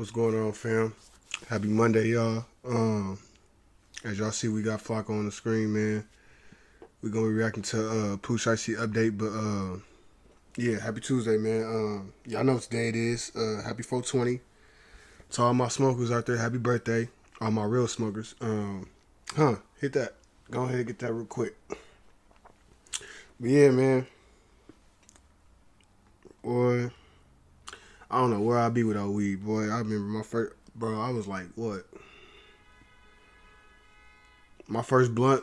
What's going on, fam? Happy Monday, y'all. As y'all see, we got Flock on the screen, man. We're gonna be reacting to Pooh Shiesty update, but yeah, happy Tuesday, man. Y'all know what day it is. Happy 420 to all my smokers out there. Happy birthday, all my real smokers. Hit that. Go ahead and get that real quick. But yeah, man. Boy, I don't know where I'd be without weed, boy. I remember my first, bro. I was like, what? My first blunt,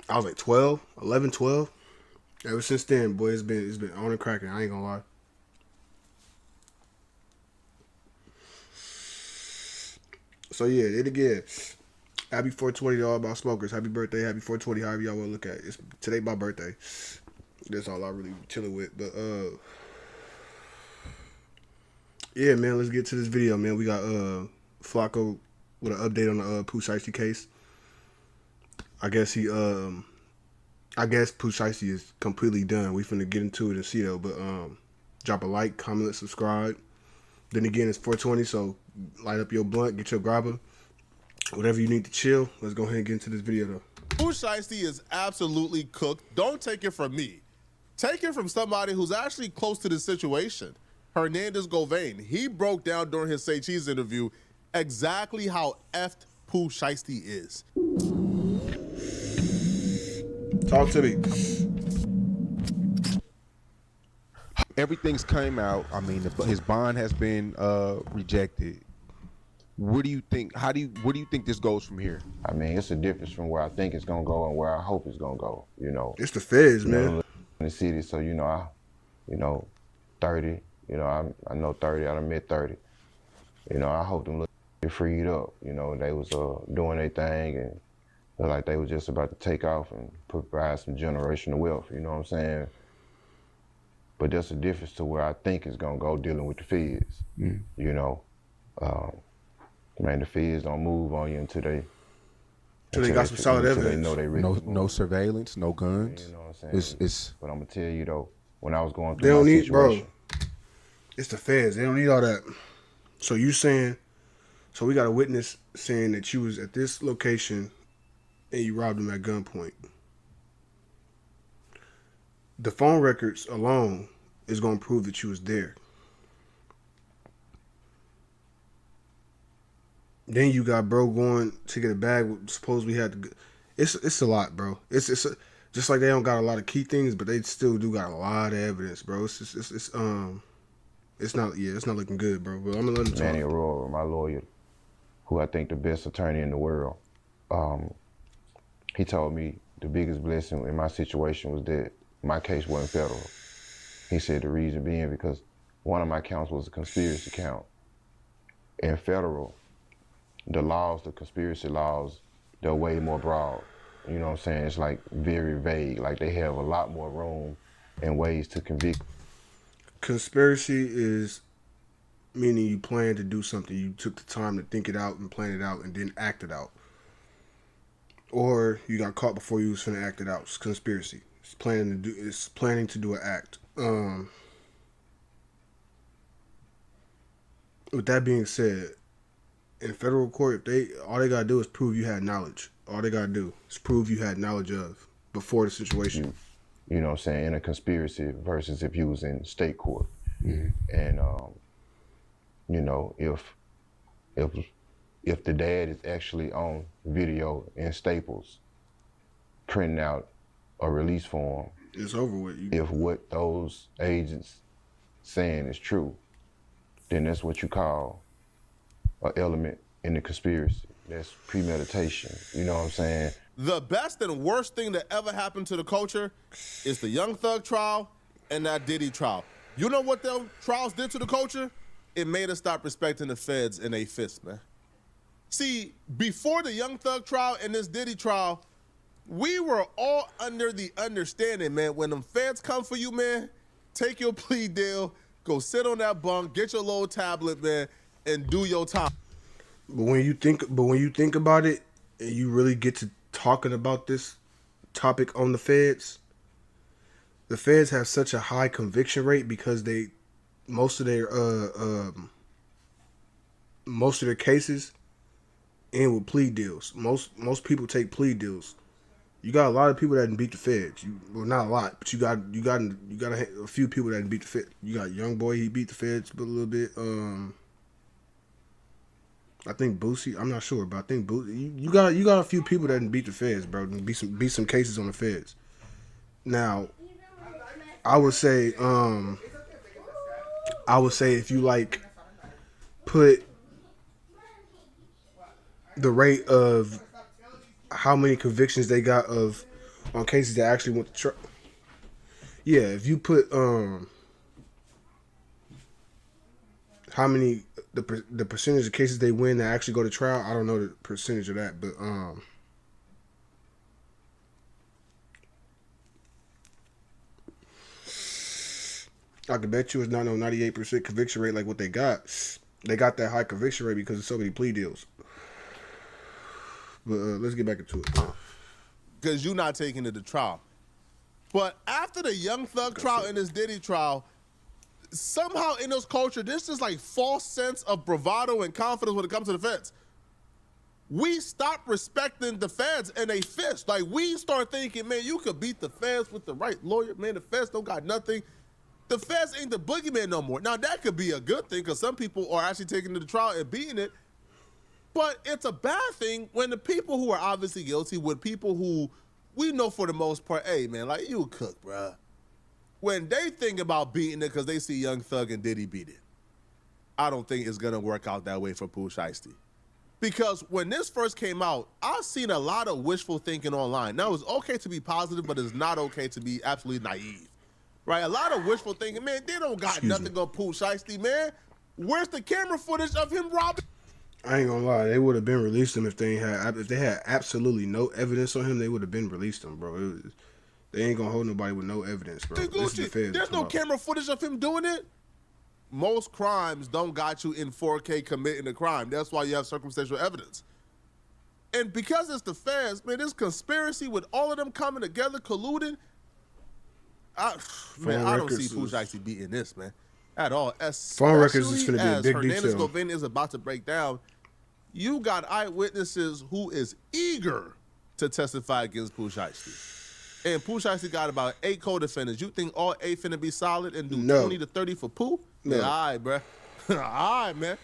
I was like 12, 11, 12. Ever since then, boy, it's been on and cracking. I ain't gonna lie. So yeah, it again. Happy 420 to all my smokers. Happy birthday, happy 420, however y'all wanna look at it. It's today my birthday. That's all I really chilling with. But yeah, man, let's get to this video, man. We got Flacco with an update on the Pooh Shiesty case. I guess Pooh Shiesty is completely done. We finna get into it and see though. But drop a like, comment, subscribe. Then again, it's 420, so light up your blunt, get your grabber, whatever you need to chill. Let's go ahead and get into this video though. Pooh Shiesty is absolutely cooked. Don't take it from me. Take it from somebody who's actually close to the situation. Hernandez Govain. He broke down during his Say Cheese interview exactly how effed Pooh Shiesty is. Talk to me. Everything's came out. I mean, his bond has been rejected. What do you think? Where do you think this goes from here? I mean, it's a difference from where I think it's gonna go and where I hope it's gonna go. You know, It's the feds, you man. know, in the city. So I 30. I know 30 out of mid 30. I hope them look get freed up. They was doing their thing and looked like they was just about to take off and provide some generational wealth. You know what I'm saying? But there's a difference to where I think it's gonna go dealing with the feds. Man, the feds don't move on you until they got some solid until they evidence. know they really No surveillance, no guns. You know what I'm saying? It's But I'm gonna tell you though, when I was going They through don't my need, situation, bro. It's the feds. They don't need all that. So you saying? So we got a witness saying that you was at this location and you robbed him at gunpoint. The phone records alone is gonna prove that you was there. Then you got bro going to get a bag. Suppose we had to. It's a lot, bro. Just like they don't got a lot of key things, but they still do got a lot of evidence, bro. It's not looking good, bro. But I'm gonna let him talk. Manny Aurora, my lawyer, who I think the best attorney in the world, he told me the biggest blessing in my situation was that my case wasn't federal. He said the reason being because one of my counts was a conspiracy count. In federal, the conspiracy laws, they're way more broad. You know what I'm saying? It's like very vague. Like they have a lot more room and ways to convict. Conspiracy is meaning you plan to do something. You took the time to think it out and plan it out and then act it out. Or you got caught before you was finna act it out. It's conspiracy. It's planning to do an act. With that being said, in federal court, all they gotta do is prove you had knowledge. All they gotta do is prove you had knowledge of before the situation. You know what I'm saying, in a conspiracy versus if you was in state court. Mm-hmm. And if the dad is actually on video in Staples printing out a release form, it's over with. If what those agents saying is true, then that's what you call an element in the conspiracy. That's premeditation. You know what I'm saying? The best and worst thing that ever happened to the culture is the Young Thug trial and that Diddy trial. You know what those trials did to the culture? It made us stop respecting the feds in a fist, man. See, before the Young Thug trial and this Diddy trial, we were all under the understanding, man, when them feds come for you, man, take your plea deal, go sit on that bunk, get your little tablet, man, and do your time. But when you think about it, and you really get to talking about this topic on the feds have such a high conviction rate because most of their most of their cases end with plea deals. Most people take plea deals. You got a lot of people that didn't beat the feds. Well, not a lot, but you got a few people that didn't beat the feds. You got Young Boy, he beat the feds a little bit. I think Boosie, I'm not sure, but I think Boosie, you got a few people that didn't beat the feds, bro. Beat some cases on the feds. Now, I would say if you like put the rate of how many convictions they got on cases that actually went to trial. Yeah, if you put how many the percentage of cases they win that actually go to trial, I don't know the percentage of that, but I could bet you it's not no 98% conviction rate like what they got. They got that high conviction rate because of so many plea deals. But let's get back into it. Because you're not taking it to trial. But after the Young Thug trial and this Diddy trial, somehow in this culture, there's this like false sense of bravado and confidence when it comes to the feds. We stop respecting the feds and they fist. Like, we start thinking, man, you could beat the feds with the right lawyer. Man, the feds don't got nothing. The feds ain't the boogeyman no more. Now, that could be a good thing because some people are actually taking it to trial and beating it. But it's a bad thing when the people who are obviously guilty with people who we know for the most part, hey, man, like, you cook, bruh. When they think about beating it because they see Young Thug and Diddy beat it, I don't think it's going to work out that way for Pooh Shiesty. Because when this first came out, I've seen a lot of wishful thinking online. Now, it's okay to be positive, but it's not okay to be absolutely naive. Right? A lot of wishful thinking, man, they don't got nothing on Pooh Shiesty, man. Where's the camera footage of him robbing? I ain't gonna lie, they would have been released him if they had absolutely no evidence on him. They would have been released him, bro. They ain't gonna hold nobody with no evidence, bro. This is the feds. There's no camera footage of him doing it. Most crimes don't got you in 4K committing a crime. That's why you have circumstantial evidence. And because it's the feds, man, this conspiracy with all of them coming together, colluding. I don't see Pooh Shiesty beating this, man, at all. Phone records is going to be a big Hernandez detail. Govan is about to break down. You got eyewitnesses who is eager to testify against Pooh Shiesty. And Pooh Shiesty got about 8 co-defendants. You think all 8 finna be solid and do 20 to 30 for Pooh? No. Man, all right, bro. All right, man.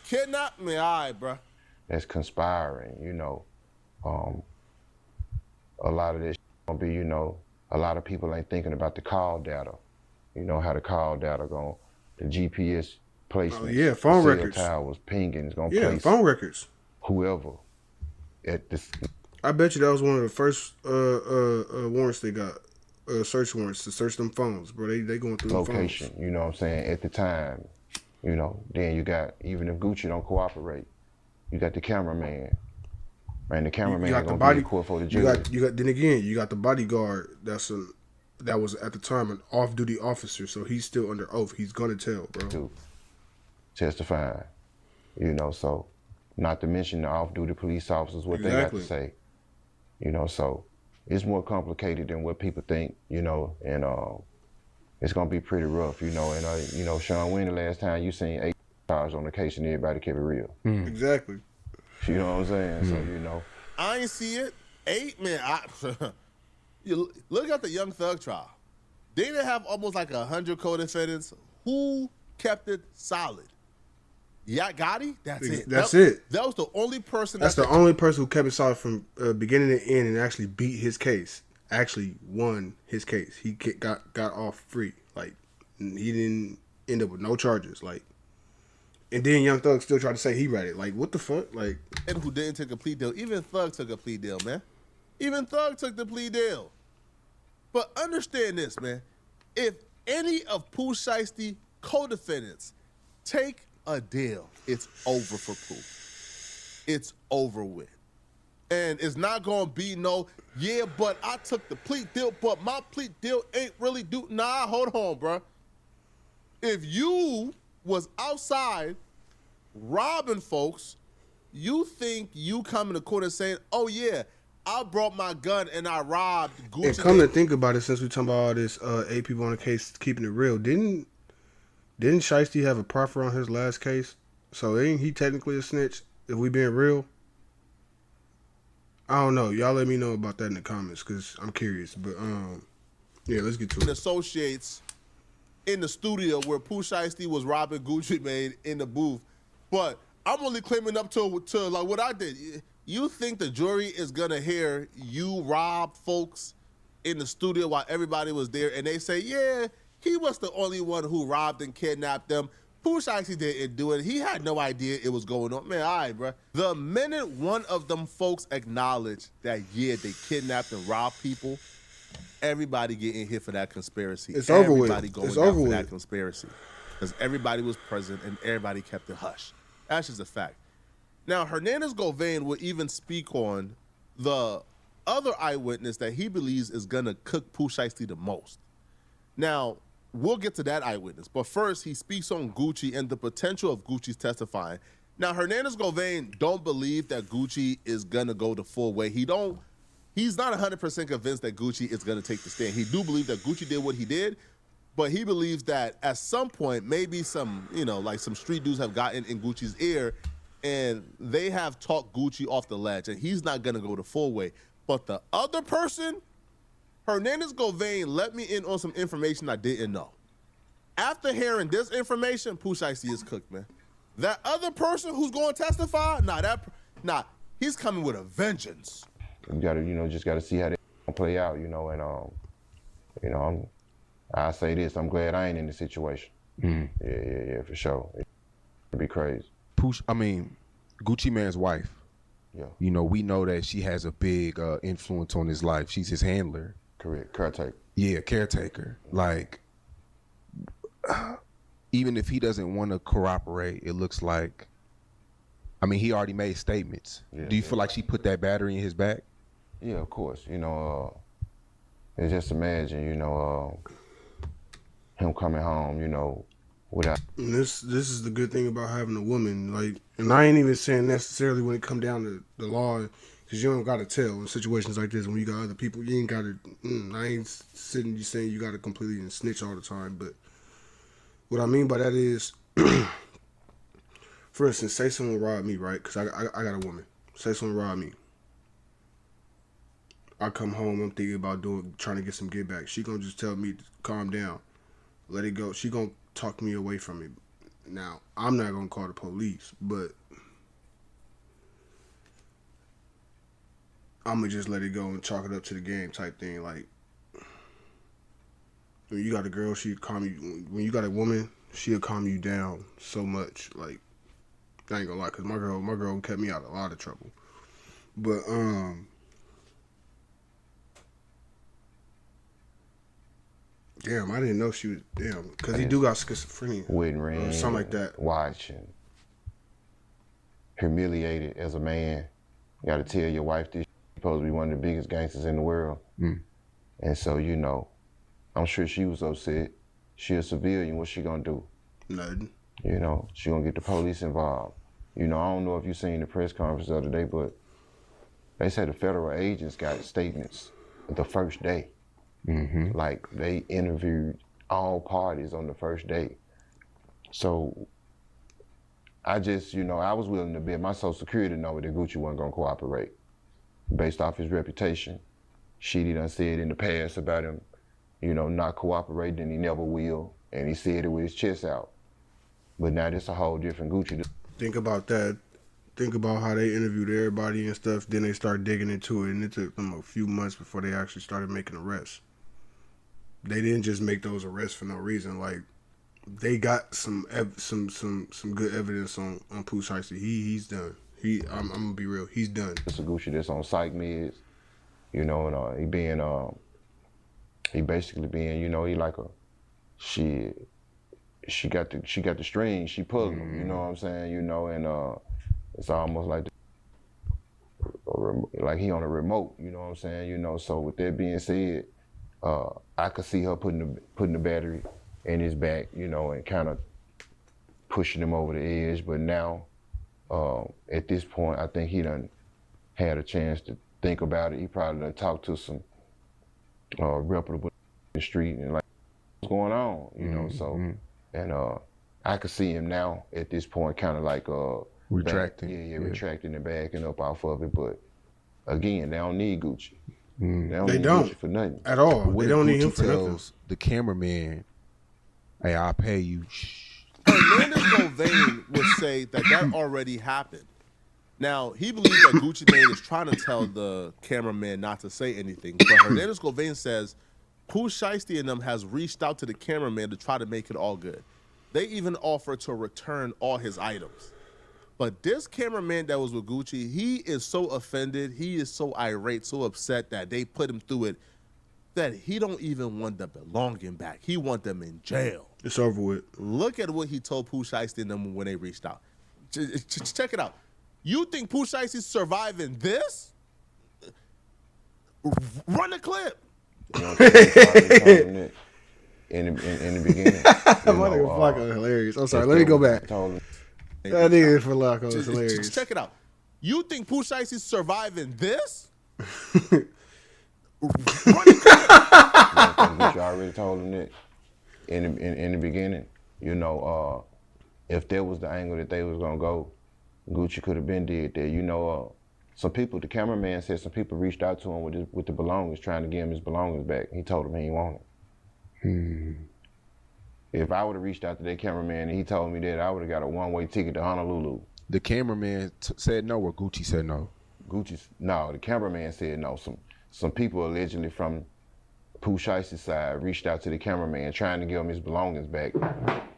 Kidnap me, all right, bro. That's conspiring, you know. A lot of this gonna be, you know, a lot of people ain't thinking about the call data. You know how the call data the GPS placement. Oh, yeah, phone the records. Cell tower was pinging. It's gonna Yeah, place phone records. whoever at this. I bet you that was one of the first warrants they got, search warrants to search them phones, bro. They going through location, the phones. you know what I'm saying, at the time, you know, then you got, even if Gucci don't cooperate, you got the cameraman. Man, the cameraman ain't gonna be in court for the jury. You got the bodyguard that was at the time an off-duty officer, so he's still under oath. He's gonna tell, bro. To testify, you know, so not to mention the off-duty police officers, what they got to say. You know, so it's more complicated than what people think, you know, and it's gonna be pretty rough, you know. And you know, Sean, when the last time you seen 8 cars on the case and everybody kept it real? Exactly. You know what I'm saying? So, you know, I ain't see it. 8, man. You look at the Young Thug trial. They didn't have almost like 100 co-defendants. Who kept it solid? Yeah, Gotti? That's it. That's it. That was the only person. That's the only person who kept it solid from beginning to end and actually beat his case. Actually won his case. He got off free. Like, he didn't end up with no charges. Like, and then Young Thug still tried to say he read it. Like, what the fuck? Like, and who didn't take a plea deal? Even Thug took a plea deal, man. Even Thug took the plea deal. But understand this, man. If any of Pooh Shiesty co-defendants take a deal, it's over for Pooh. It's over with. And it's not going to be no, yeah, but I took the plea deal, but my plea deal ain't really do. Nah, hold on, bro. If you was outside robbing folks, you think you coming to court and saying, oh, yeah, I brought my gun and I robbed Gucci. And come to think about it, since we talking about all this 8 people on the case keeping it real, didn't Shiesty have a proffer on his last case So ain't he technically a snitch if we being real? I don't know. Y'all let me know about that in the comments because I'm curious. But yeah, let's get to it. Associates in the studio where Pooh Shiesty was robbing Gucci Mane in the booth. But I'm only claiming up to like what I did. You think the jury is gonna hear you rob folks in the studio while everybody was there, and they say, yeah, he was the only one who robbed and kidnapped them. Pooh Shiesty didn't do it. He had no idea it was going on. Man, all right, bro. The minute one of them folks acknowledged that, yeah, they kidnapped and robbed people, everybody getting hit for that conspiracy. It's over with. Everybody going It's down over for with. that conspiracy. Because everybody was present and everybody kept it hush. That's just a fact. Now, Hernandez Govain would even speak on the other eyewitness that he believes is going to cook Pooh Shiesty the most. Now, we'll get to that eyewitness. But first, he speaks on Gucci and the potential of Gucci's testifying. Now, Hernandez Govain don't believe that Gucci is going to go the full way. He's not 100% convinced that Gucci is going to take the stand. He do believe that Gucci did what he did, but he believes that at some point, maybe some, like some street dudes have gotten in Gucci's ear and they have talked Gucci off the ledge, and he's not going to go the full way. But the other person, Hernandez Govain, let me in on some information I didn't know. After hearing this information, Pooh Shiesty is cooked, man. That other person who's going to testify, he's coming with a vengeance. You gotta, just gotta see how they play out, and I say this, I'm glad I ain't in the situation. Yeah, for sure. It'd be crazy. Gucci Mane's wife. Yeah. We know that she has a big influence on his life. She's his handler. Correct. Caretaker. Yeah, caretaker. Like, even if he doesn't want to corroborate, it looks like, he already made statements. Yeah, Do you feel like she put that battery in his back? Yeah, of course. And just imagine, him coming home, without. And this is the good thing about having a woman, like, and I ain't even saying necessarily when it come down to the law, because you don't got to tell in situations like this when you got other people. You ain't got to. I ain't sitting you saying you got to completely snitch all the time, but what I mean by that is, for instance, say someone robbed me, right? Because I got a woman. Say someone robbed me. I come home, I'm thinking about trying to get some get back. She gonna just tell me to calm down, let it go. She gonna talk me away from it. Now, I'm not gonna call the police, but I'm gonna just let it go and chalk it up to the game type thing. Like, when you got a girl, she'll calm you. When you got a woman, she'll calm you down so much. Like, I ain't gonna lie, cause my girl kept me out of a lot of trouble. But damn, I didn't know she was because he do got schizophrenia Witness, or something like that. Watching, humiliated as a man. You got to tell your wife this. You're supposed to be one of the biggest gangsters in the world, and so I'm sure she was upset. She a civilian. What's she gonna do? Nothing. She gonna get the police involved. I don't know if you seen the press conference the other day, but they said the federal agents got statements the first day. Like, they interviewed all parties on the first day. So I just, I was willing to bet my Social Security number that Gucci wasn't gonna cooperate based off his reputation. Shitty done said in the past about him, not cooperating, and he never will. And he said it with his chest out. But now this a whole different Gucci. Think about that. Think about how they interviewed everybody and stuff. Then they start digging into it, and it took them a few months before they actually started making arrests. They didn't just make those arrests for no reason. Like, they got some good evidence on Pooh Shiesty. He's done. I'm gonna be real. He's done. It's a Gucci that's on psych meds, and he being he basically being, he like a shit. She got the strings. She pulling them. You know what I'm saying? And it's almost like he on a remote. You know what I'm saying? So with that being said, I could see her putting the battery in his back, and kind of pushing him over the edge. But now, at this point, I think he done had a chance to think about it. He probably done talked to some reputable in the street and like, what's going on, So, and I could see him now at this point, kind of like Retracting. retracting and backing up off of it. But again, they don't need Gucci. They don't They need don't Gucci for nothing. at all. But what They if don't need Gucci him for nothing. tells the cameraman, "Hey, I'll pay you." Hernandez Govain would say that already happened. Now, he believes that Gucci Mane is trying to tell the cameraman not to say anything, but Hernandez Govain says Pooh, Shiesty and them has reached out to the cameraman to try to make it all good. They even offered to return all his items. But this cameraman that was with Gucci, he is so offended, he is so irate, so upset that they put him through it, that he don't even want the belonging back. He want them in jail. It's over with. Look at what he told Pooh, Shiesty and them when they reached out. Check it out. You think Pooh, Shiesty's surviving this? Run the clip. You know what I'm saying? in the beginning. My nigga Flacco is hilarious. I'm sorry, let me go back. That nigga Flacco is hilarious. Check it out. You think Pooh, Shiesty's surviving this? Run the clip. You already told him that in the beginning. You know, if that was the angle that they was gonna go, Gucci could have been did that. You know, some people, the cameraman said some people reached out to him with the belongings, trying to give him his belongings back. He told them he didn't want it. If I would have reached out to that cameraman and he told me that, I would have got a one-way ticket to Honolulu. The cameraman said no, or Gucci said no? No, the cameraman said no. Some people allegedly from Pooh Shiesty's side reached out to the cameraman trying to give him his belongings back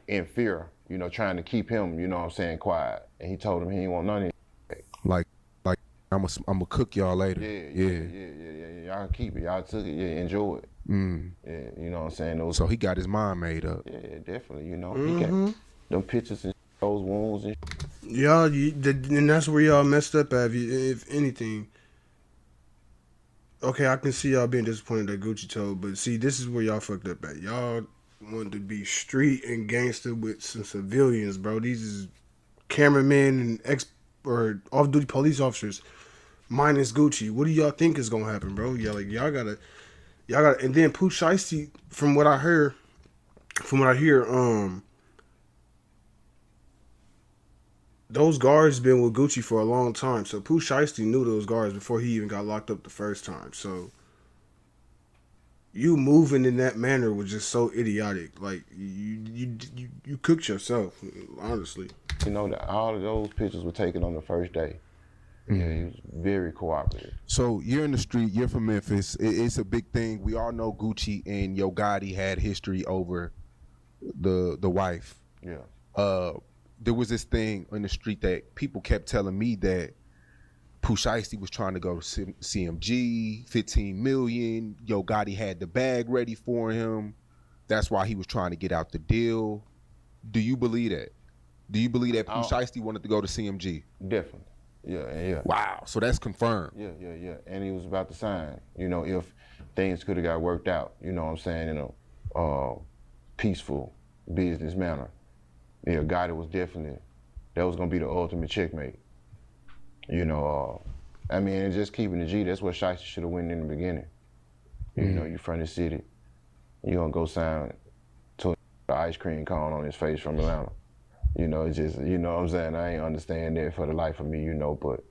in fear, you know, trying to keep him, you know what I'm saying, quiet. And he told him he didn't want none of it back. Like I'm gonna cook y'all later. Yeah. Y'all keep it. Y'all took it. Yeah, enjoy it. Yeah, you know what I'm saying? So he got his mind made up. Yeah, definitely. You know, he got them pictures and those wounds and Y'all, and that's where y'all messed up at, if anything. Okay, I can see y'all being disappointed that Gucci told, but see, this is where y'all fucked up at. Y'all wanted to be street and gangster with some civilians, bro. These is cameramen and or off-duty police officers, minus Gucci. What do y'all think is gonna happen, bro? Y'all gotta, and then Pooh Shiesty, from what I hear, those guards been with Gucci for a long time. So Pooh Shiesty knew those guards before he even got locked up the first time. So you moving in that manner was just so idiotic. Like you cooked yourself, honestly. you know, all of those pictures were taken on the first day. Yeah, he was very cooperative. So you're in the street, you're from Memphis. It's a big thing. We all know Gucci and Yo Gotti had history over the wife. Yeah. There was this thing in the street that people kept telling me that Pooh Shiesty was trying to go to CMG, 15 million. Yo Gotti had the bag ready for him. That's why he was trying to get out the deal. Do you believe that? Do you believe that Pooh Shiesty wanted to go to CMG? Definitely. Yeah. Wow. So that's confirmed. Yeah. And he was about to sign. You know, if things could have got worked out, you know what I'm saying, in a peaceful business manner. Yeah, Gotti was definitely, that was gonna be the ultimate checkmate. You know, I mean, and just keeping the G, that's what Shiesty should have went in the beginning. You know, you from the city, you gonna go sign to the ice cream cone on his face from Atlanta. You know, it's just, you know what I'm saying? I ain't understand that for the life of me, you know, but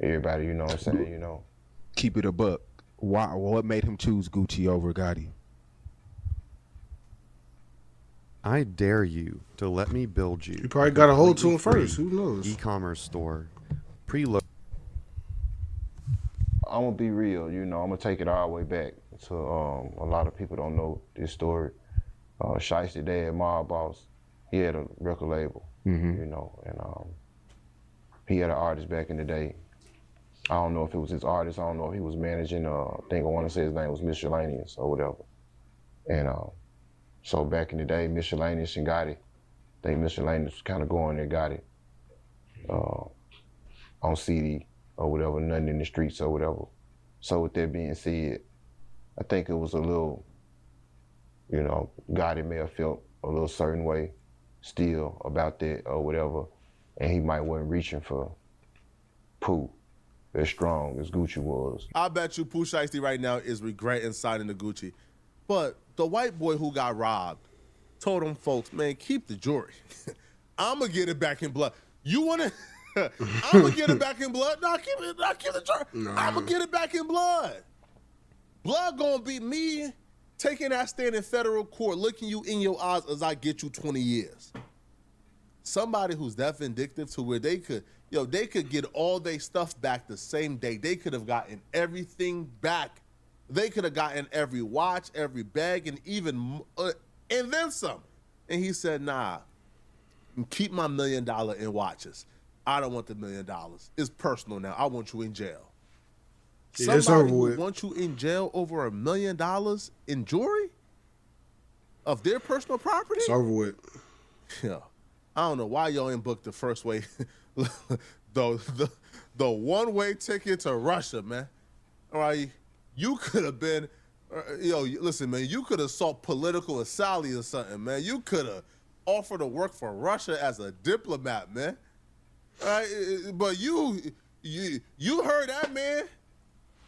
everybody, you know what I'm saying, you know. Keep it a buck. Why? What made him choose Gucci over Gotti? I dare you to let me build you. You probably got a hold to him completely first. Who knows? E-commerce store, preload. I'm gonna be real, you know, I'm gonna take it all the way back to a lot of people don't know this story. Shiesty dad, Mob Boss, he had a record label, you know, and he had an artist back in the day. I don't know if it was his artist, I don't know if he was managing, I think I wanna say his name was Miscellaneous or whatever. And so back in the day, Miscellaneous and Gotti, I think Miscellaneous was kind of going there, Gotti, on CD or whatever, Nothing in the Streets or whatever. So with that being said, I think it was a little, you know, Gotti may have felt a little certain way still about that or whatever, and he might wasn't reaching for Pooh as strong as Gucci was. I bet you Pooh Shiesty right now is regretting signing the Gucci. But the white boy who got robbed, told them folks, man, keep the jewelry. I'm going to get it back in blood. You want to? I'm going to get it back in blood? No, keep the jewelry. I'm going to get it back in blood. Blood going to be me taking that stand in federal court, looking you in your eyes as I get you 20 years. Somebody who's that vindictive to where they could get all their stuff back the same day. They could have gotten everything back. They could have gotten every watch, every bag, and even and then some. And he said, nah, keep my $1 million in watches. I don't want the $1 million. It's personal now. I want you in jail. Yeah, Somebody who wants you in jail over $1 million in jewelry of their personal property? It's over with. Yeah. I don't know why y'all ain't booked the first way, the one-way ticket to Russia, man. All right, you could have been, listen, man, you could have sought political asylum or something, man. You could have offered to work for Russia as a diplomat, man. All right, but you heard that man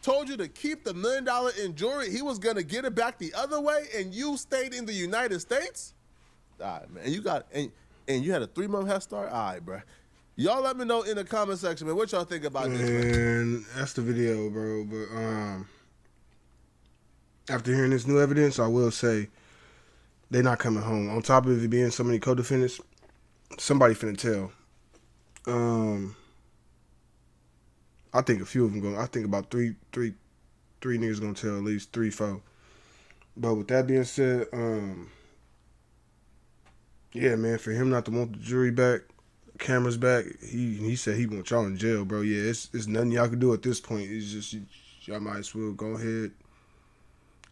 told you to keep the $1 million in jewelry. He was gonna get it back the other way, and you stayed in the United States. All right, man, and you had a 3-month head start? All right, bro. Y'all let me know in the comment section, man, what y'all think about this, man. And that's the video, bro. But after hearing this new evidence, I will say they're not coming home. On top of it being so many co-defendants, somebody finna tell. I think a few of them going. I think about three niggas gonna tell, at least 3, 4. But with that being said, yeah, man, for him not to want the jury back, cameras back, he said he want y'all in jail, bro. Yeah, it's nothing y'all can do at this point. It's just y'all might as well go ahead,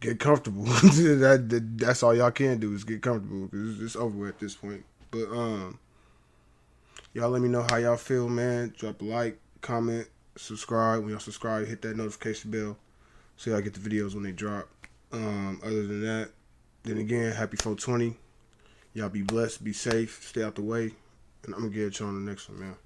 get comfortable. That's all y'all can do is get comfortable because it's over with at this point. But y'all let me know how y'all feel, man. Drop a like, comment, subscribe. When y'all subscribe, hit that notification bell so y'all get the videos when they drop. Other than that, then again, happy 420. Y'all be blessed, be safe, stay out the way, and I'm gonna get you on the next one, man.